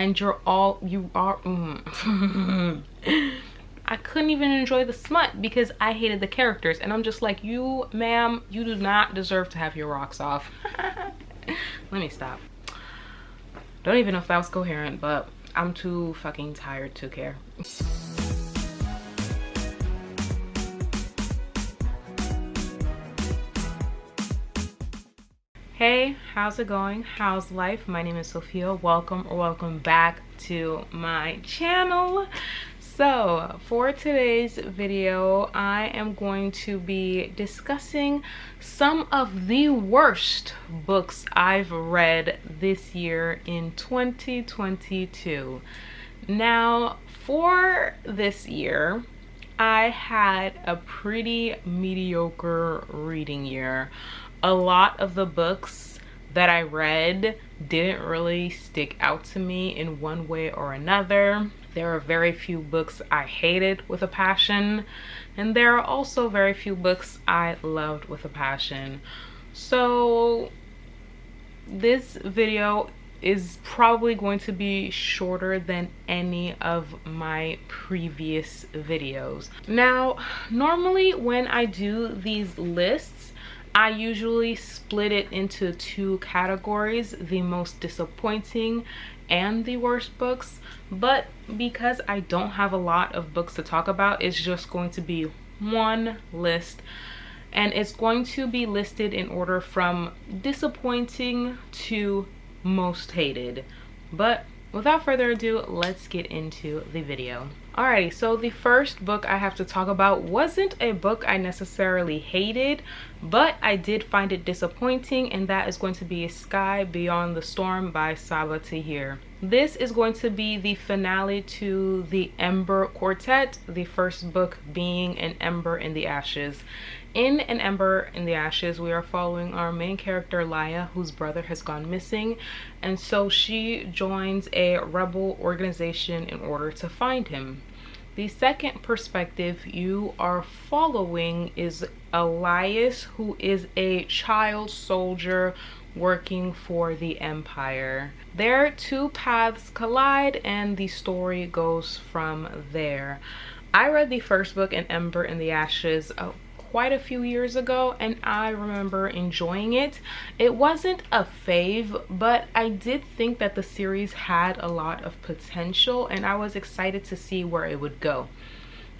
and you are I couldn't even enjoy the smut because I hated the characters, and I'm just like, you ma'am, you do not deserve to have your rocks off. Let me stop. Don't even know if that was coherent, but I'm too fucking tired to care. Hey, how's it going? How's life? My name is Sophia. Welcome back to my channel. So for today's video, I am going to be discussing some of the worst books I've read this year in 2022. Now, for this year, I had a pretty mediocre reading year. A lot of the books that I read didn't really stick out to me in one way or another. There are very few books I hated with a passion, and there are also very few books I loved with a passion. So this video is probably going to be shorter than any of my previous videos. Now, normally when I do these lists, I usually split it into two categories, the most disappointing and the worst books. But because I don't have a lot of books to talk about, it's just going to be one list. And it's going to be listed in order from disappointing to most hated. But without further ado, let's get into the video. Alrighty, so the first book I have to talk about wasn't a book I necessarily hated, but I did find it disappointing, and that is going to be Sky Beyond the Storm by Sabaa Tahir. This is going to be the finale to the Ember Quartet, the first book being An Ember in the Ashes. In An Ember in the Ashes, we are following our main character, Laya, whose brother has gone missing, and so she joins a rebel organization in order to find him. The second perspective you are following is Elias, who is a child soldier working for the Empire. Their two paths collide and the story goes from there. I read the first book, An Ember in the Ashes, quite a few years ago, and I remember enjoying it. It wasn't a fave, but I did think that the series had a lot of potential, and I was excited to see where it would go.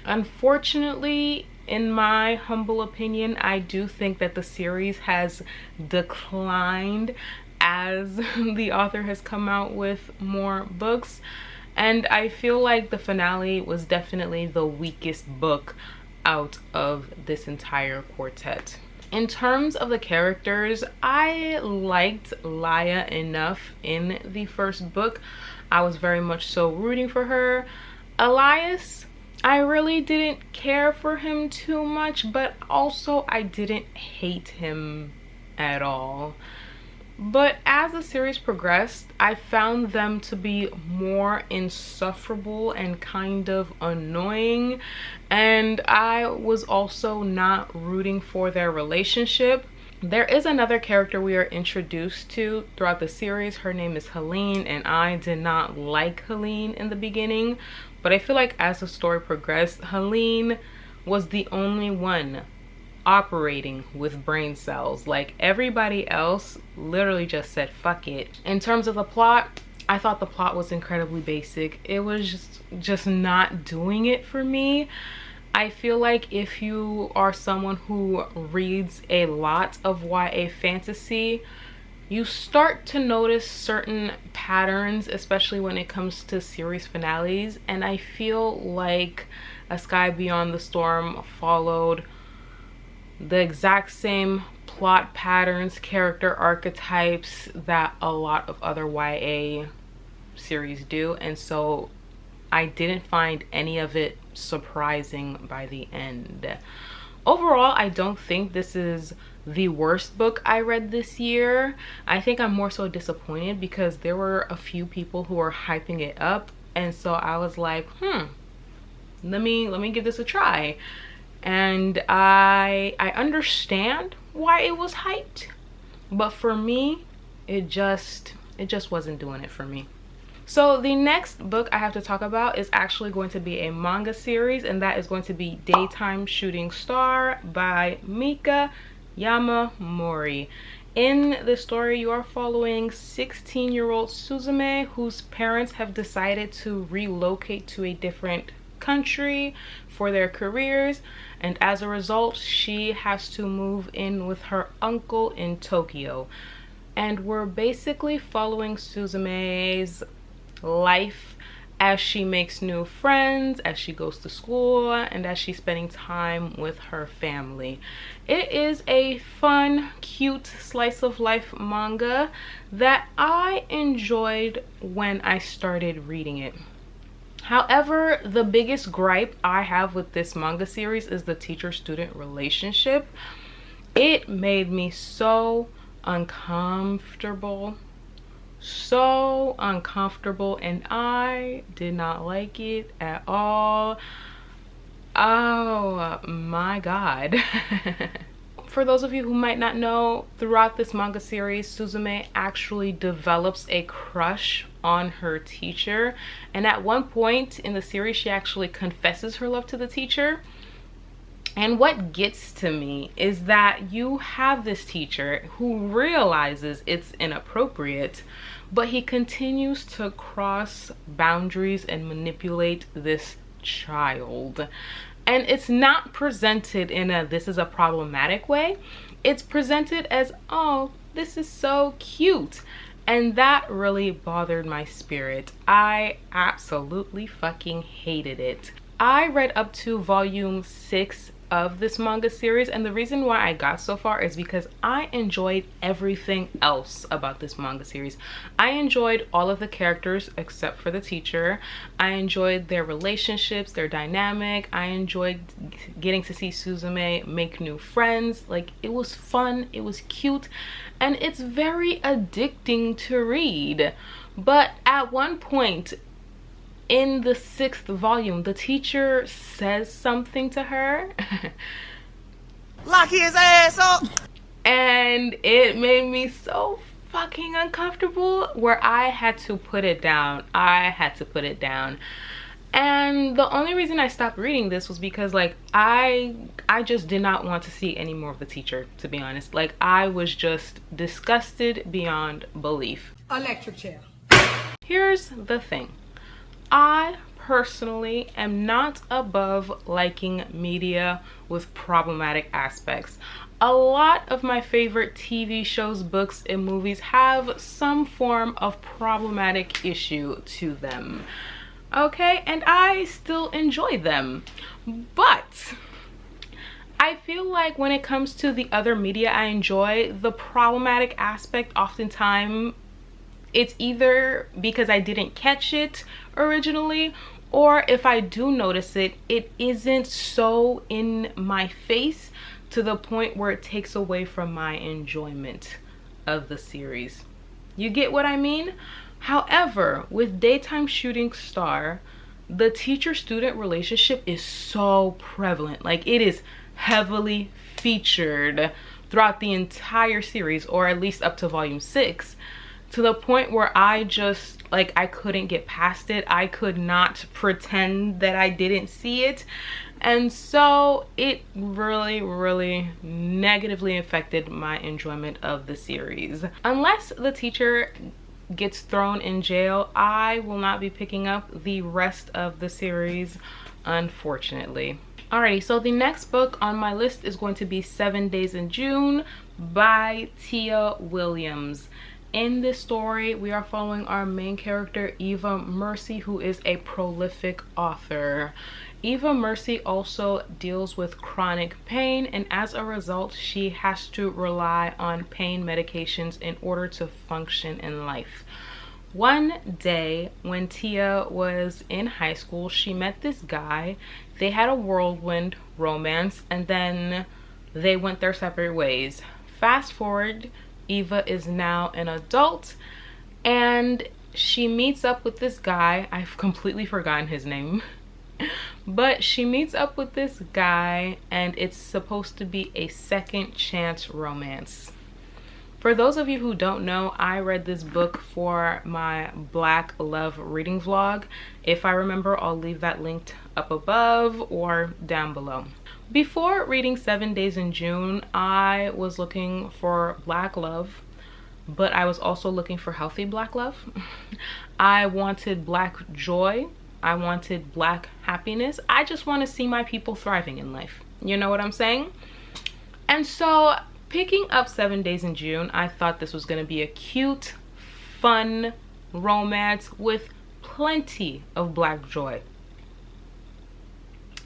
Unfortunately, in my humble opinion, I do think that the series has declined as the author has come out with more books, and I feel like the finale was definitely the weakest book out of this entire quartet. In terms of the characters, I liked Laya enough in the first book. I was very much so rooting for her. Elias, I really didn't care for him too much, but also I didn't hate him at all. But as the series progressed, I found them to be more insufferable and kind of annoying, and I was also not rooting for their relationship. There is another character we are introduced to throughout the series. Her name is Helene, and I did not like Helene in the beginning, but I feel like as the story progressed, Helene was the only one operating with brain cells. Like, everybody else literally just said fuck it. In terms of the plot, I thought the plot was incredibly basic. It was just not doing it for me. I feel like if you are someone who reads a lot of YA fantasy, you start to notice certain patterns, especially when it comes to series finales, and I feel like A Sky Beyond the Storm followed the exact same plot patterns, character archetypes that a lot of other YA series do, and so I didn't find any of it surprising by the end. Overall, I don't think this is the worst book I read this year. I think I'm more so disappointed because there were a few people who were hyping it up, and so I was like, let me give this a try. And I understand why it was hyped, but for me, it just wasn't doing it for me. So the next book I have to talk about is actually going to be a manga series, and that is going to be Daytime Shooting Star by Mika Yamamori. In the story, you are following 16-year-old Suzume, whose parents have decided to relocate to a different country for their careers, and as a result she has to move in with her uncle in Tokyo. And we're basically following Suzume's life as she makes new friends, as she goes to school, and as she's spending time with her family. It is a fun, cute slice of life manga that I enjoyed when I started reading it. However, the biggest gripe I have with this manga series is the teacher-student relationship. It made me so uncomfortable, and I did not like it at all. Oh my god. For those of you who might not know, throughout this manga series, Suzume actually develops a crush on her teacher, and at one point in the series she actually confesses her love to the teacher. And what gets to me is that you have this teacher who realizes it's inappropriate, but he continues to cross boundaries and manipulate this child. And it's not presented in a "this is a problematic" way. It's presented as, oh, this is so cute. And that really bothered my spirit. I absolutely fucking hated it. I read up to volume 6 of this manga series, and the reason why I got so far is because I enjoyed everything else about this manga series. I enjoyed all of the characters except for the teacher. I enjoyed their relationships, their dynamic. I enjoyed getting to see Suzume make new friends. Like, it was fun, it was cute, and it's very addicting to read. But at one point in the 6th volume, the teacher says something to her. Lock his ass up! And it made me so fucking uncomfortable where I had to put it down. And the only reason I stopped reading this was because, like, I just did not want to see any more of the teacher, to be honest. Like, I was just disgusted beyond belief. Electric chair. Here's the thing. I personally am not above liking media with problematic aspects. A lot of my favorite TV shows, books, and movies have some form of problematic issue to them. Okay, and I still enjoy them. But I feel like when it comes to the other media I enjoy, the problematic aspect oftentimes, it's either because I didn't catch it originally, or if I do notice it, it isn't so in my face to the point where it takes away from my enjoyment of the series. You get what I mean? However, with Daytime Shooting Star, the teacher-student relationship is so prevalent. Like, it is heavily featured throughout the entire series, or at least up to volume 6. To the point where I just, like, I couldn't get past it. I could not pretend that I didn't see it. And so it really negatively affected my enjoyment of the series. Unless the teacher gets thrown in jail, I will not be picking up the rest of the series, unfortunately. Alrighty, so the next book on my list is going to be 7 Days in June by Tia Williams. In this story, we are following our main character, Eva Mercy, who is a prolific author. Eva Mercy also deals with chronic pain, and as a result, she has to rely on pain medications in order to function in life. One day, when Tia was in high school, she met this guy. They had a whirlwind romance, and then they went their separate ways. Fast forward, Eva is now an adult, and she meets up with this guy. I've completely forgotten his name. But she meets up with this guy, and it's supposed to be a second chance romance. For those of you who don't know, I read this book for my Black Love reading vlog. If I remember, I'll leave that linked up above or down below. Before reading 7 Days in June, I was looking for Black love, but I was also looking for healthy Black love. I wanted Black joy. I wanted Black happiness. I just want to see my people thriving in life. You know what I'm saying? And so picking up 7 Days in June, I thought this was going to be a cute, fun romance with plenty of Black joy.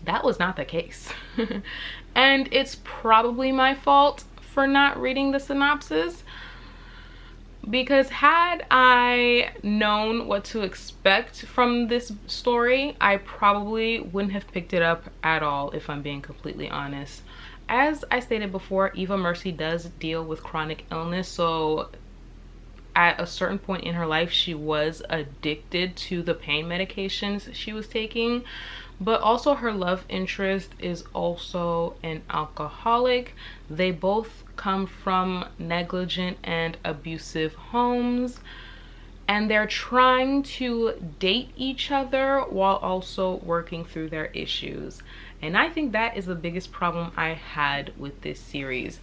That was not the case. And it's probably my fault for not reading the synopsis, because had I known what to expect from this story, I probably wouldn't have picked it up at all, if I'm being completely honest. As I stated before, Eva Mercy does deal with chronic illness, so at a certain point in her life, she was addicted to the pain medications she was taking, but also her love interest is also an alcoholic. They both come from negligent and abusive homes, and they're trying to date each other while also working through their issues. And I think that is the biggest problem I had with this series.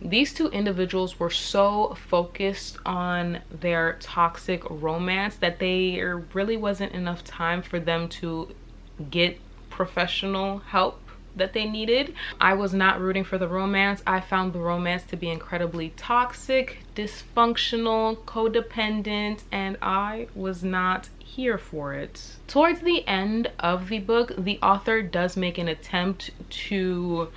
These two individuals were so focused on their toxic romance that there really wasn't enough time for them to get professional help that they needed. I was not rooting for the romance. I found the romance to be incredibly toxic, dysfunctional, codependent, and I was not here for it. Towards the end of the book, the author does make an attempt to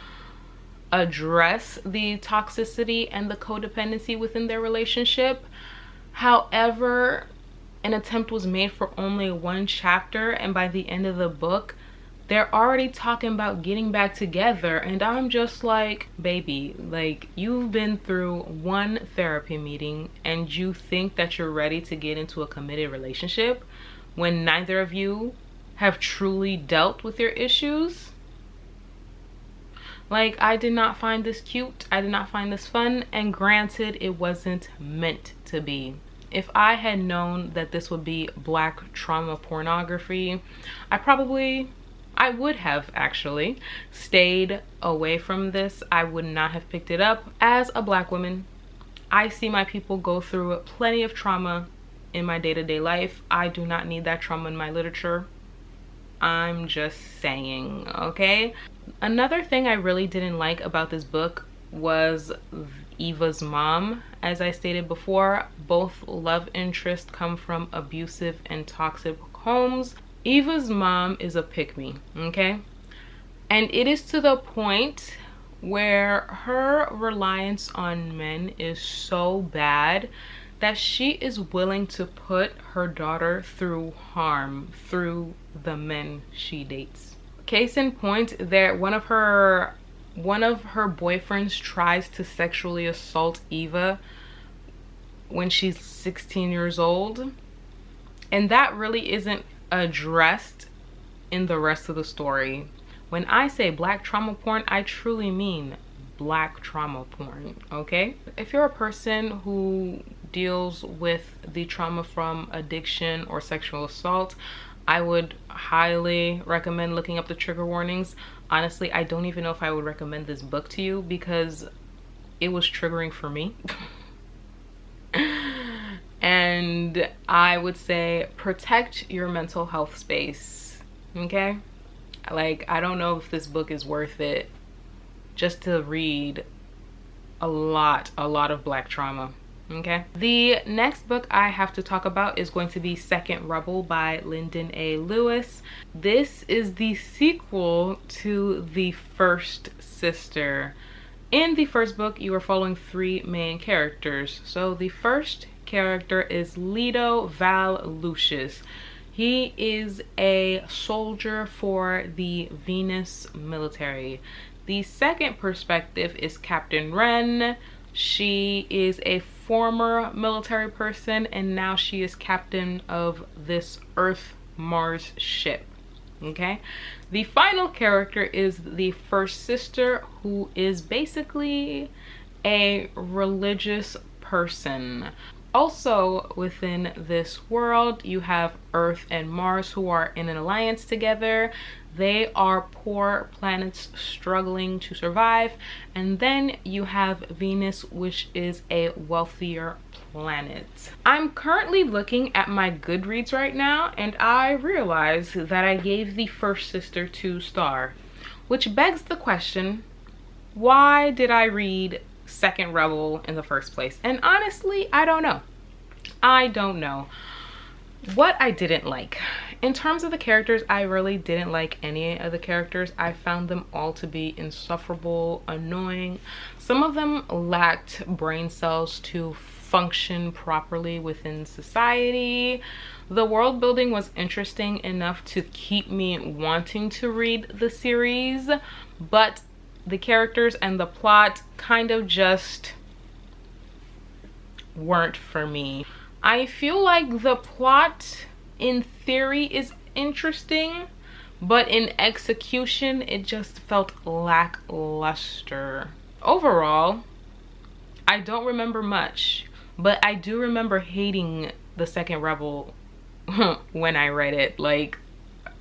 address the toxicity and the codependency within their relationship. However, an attempt was made for only one chapter, and by the end of the book, they're already talking about getting back together, and I'm just like, baby, like, you've been through one therapy meeting and you think that you're ready to get into a committed relationship when neither of you have truly dealt with your issues? Like, I did not find this cute. I did not find this fun, and granted, it wasn't meant to be. If I had known that this would be Black trauma pornography, I would have actually stayed away from this. I would not have picked it up. As a Black woman, I see my people go through plenty of trauma in my day-to-day life. I do not need that trauma in my literature. I'm just saying, okay? Another thing I really didn't like about this book was Eva's mom. As I stated before, both love interests come from abusive and toxic homes. Eva's mom is a pick-me, okay? And it is to the point where her reliance on men is so bad that she is willing to put her daughter through harm through the men she dates. Case in point, one of her boyfriends tries to sexually assault Eva when she's 16 years old, and that really isn't addressed in the rest of the story. When I say Black trauma porn, I truly mean Black trauma porn, okay? If you're a person who deals with the trauma from addiction or sexual assault, I would highly recommend looking up the trigger warnings. Honestly, I don't even know if I would recommend this book to you because it was triggering for me. And I would say protect your mental health space, okay? Like, I don't know if this book is worth it just to read a lot of Black trauma, okay? The next book I have to talk about is going to be Second Rebel by Lyndon A. Lewis. This is the sequel to The First Sister. In the first book, you are following three main characters. So the first character is Leto Val Lucius. He is a soldier for the Venus military. The second perspective is Captain Wren. She is a former military person and now she is captain of this Earth-Mars ship. Okay, the final character is the first sister, who is basically a religious person. Also within this world, you have Earth and Mars, who are in an alliance together. They are poor planets struggling to survive. And then you have Venus, which is a wealthier planet. I'm currently looking at my Goodreads right now, and I realize that I gave the first sister 2 stars, which begs the question, why did I read Second Rebel in the first place? And honestly, I don't know. I don't know. What I didn't like. In terms of the characters, I really didn't like any of the characters. I found them all to be insufferable, annoying. Some of them lacked brain cells to function properly within society. The world building was interesting enough to keep me wanting to read the series, but the characters and the plot kind of just weren't for me. I feel like the plot in theory is interesting, but in execution it just felt lackluster. Overall, I don't remember much, but I do remember hating the Second Rebel when I read it. Like,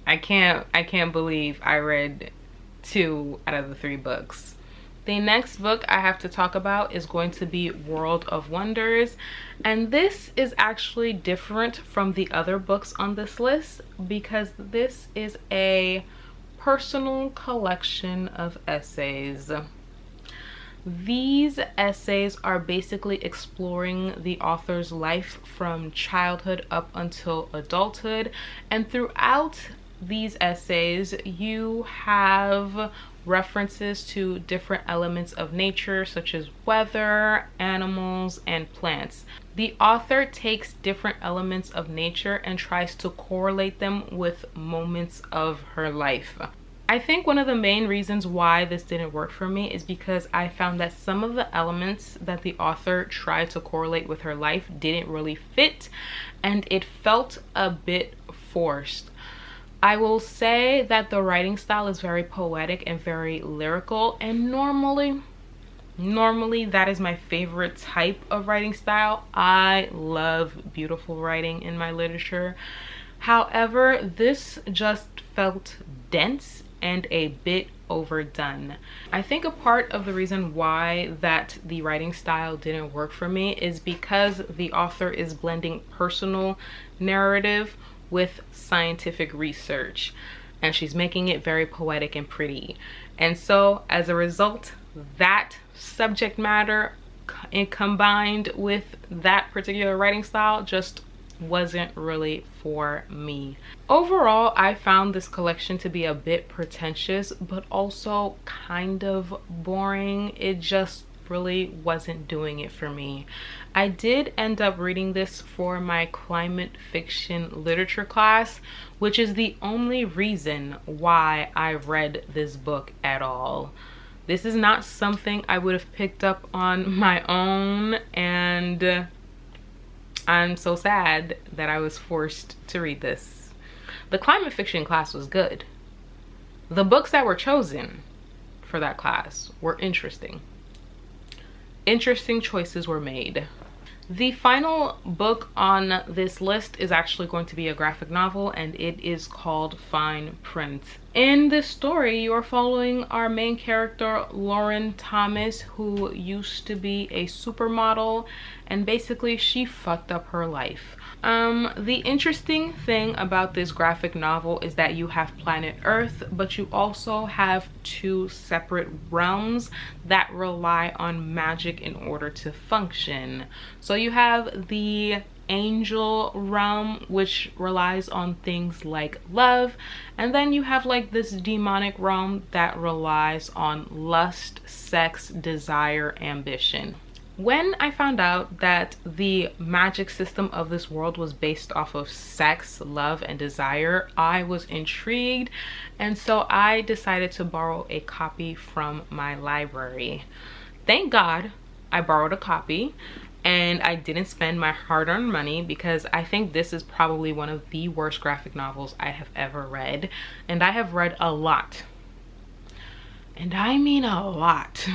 I can't believe I read 2 out of the 3 books. The next book I have to talk about is going to be World of Wonders, and this is actually different from the other books on this list because this is a personal collection of essays. These essays are basically exploring the author's life from childhood up until adulthood, and throughout these essays you have references to different elements of nature such as weather, animals, and plants. The author takes different elements of nature and tries to correlate them with moments of her life. I think one of the main reasons why this didn't work for me is because I found that some of the elements that the author tried to correlate with her life didn't really fit, and it felt a bit forced. I will say that the writing style is very poetic and very lyrical, and normally that is my favorite type of writing style. I love beautiful writing in my literature. However, this just felt dense and a bit overdone. I think a part of the reason why that the writing style didn't work for me is because the author is blending personal narrative with scientific research, and she's making it very poetic and pretty. And so as a result, that subject matter combined with that particular writing style just wasn't really for me. Overall, I found this collection to be a bit pretentious, but also kind of boring. It just really wasn't doing it for me. I did end up reading this for my climate fiction literature class, which is the only reason why I read this book at all. This is not something I would have picked up on my own, and I'm so sad that I was forced to read this. The climate fiction class was good. The books that were chosen for that class were interesting. Interesting choices were made. The final book on this list is actually going to be a graphic novel, and it is called Fine Print. In this story, you are following our main character, Lauren Thomas, who used to be a supermodel, and basically she fucked up her life. The interesting thing about this graphic novel is that you have planet Earth, but you also have 2 separate realms that rely on magic in order to function. So you have the angel realm, which relies on things like love, and then you have like this demonic realm that relies on lust, sex, desire, ambition. When I found out that the magic system of this world was based off of sex, love, and desire, I was intrigued, and so I decided to borrow a copy from my library. Thank God I borrowed a copy, and I didn't spend my hard-earned money, because I think this is probably one of the worst graphic novels I have ever read. And I have read a lot, and I mean a lot,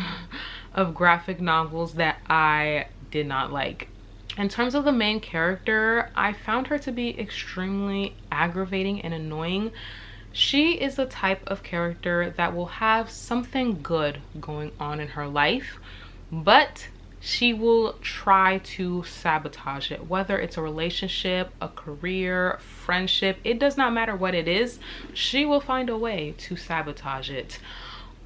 of graphic novels that I did not like. In terms of the main character, I found her to be extremely aggravating and annoying. She is the type of character that will have something good going on in her life, but she will try to sabotage it, whether it's a relationship, a career, friendship. It does not matter what it is, she will find a way to sabotage it.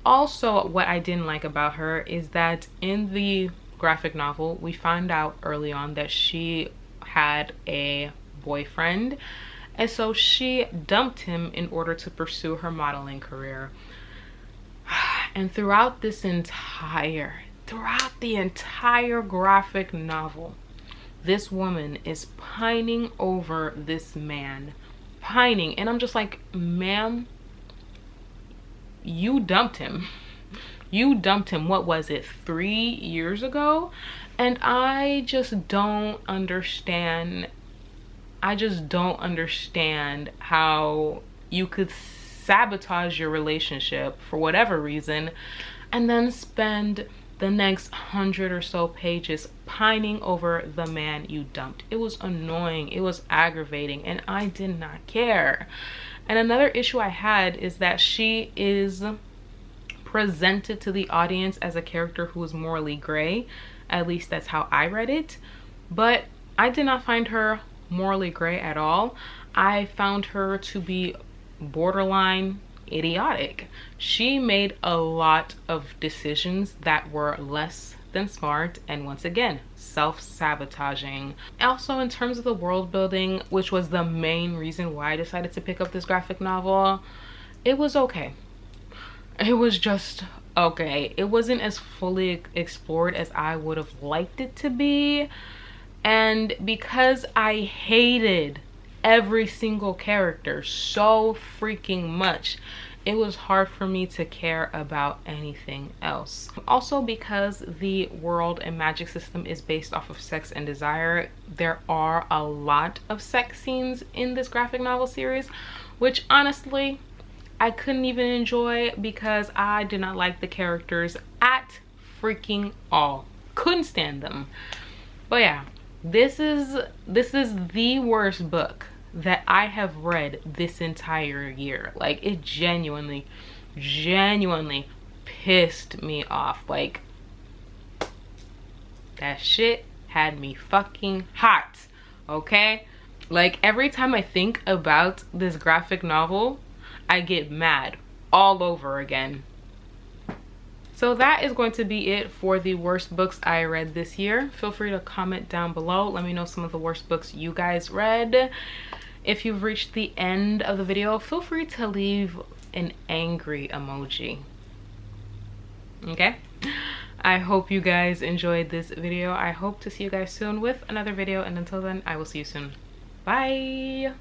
Also, what I didn't like about her is that in the graphic novel, we find out early on that she had a boyfriend, and so she dumped him in order to pursue her modeling career. And throughout the entire graphic novel, this woman is pining over this man, pining. And I'm just like, ma'am, you dumped him. You dumped him, what was it, 3 years ago? And I just don't understand. I just don't understand how you could sabotage your relationship for whatever reason and then spend the next 100 or so pages pining over the man you dumped. It was annoying, it was aggravating, and I did not care. And another issue I had is that she is presented to the audience as a character who is morally gray. At least that's how I read it. But I did not find her morally gray at all. I found her to be borderline idiotic. She made a lot of decisions that were less than smart, and once again, self-sabotaging. Also, in terms of the world building, which was the main reason why I decided to pick up this graphic novel, it was okay. It was just okay. It wasn't as fully explored as I would have liked it to be, and because I hated every single character so freaking much, it was hard for me to care about anything else. Also, because the world and magic system is based off of sex and desire, there are a lot of sex scenes in this graphic novel series, which honestly I couldn't even enjoy because I did not like the characters at freaking all. Couldn't stand them. But yeah, this is the worst book that I have read this entire year. Like, it genuinely pissed me off. Like, that shit had me fucking hot, okay? Like, every time I think about this graphic novel, I get mad all over again. So that is going to be it for the worst books I read this year. Feel free to comment down below. Let me know some of the worst books you guys read. If you've reached the end of the video, feel free to leave an angry emoji. Okay? I hope you guys enjoyed this video. I hope to see you guys soon with another video, and until then, I will see you soon. Bye!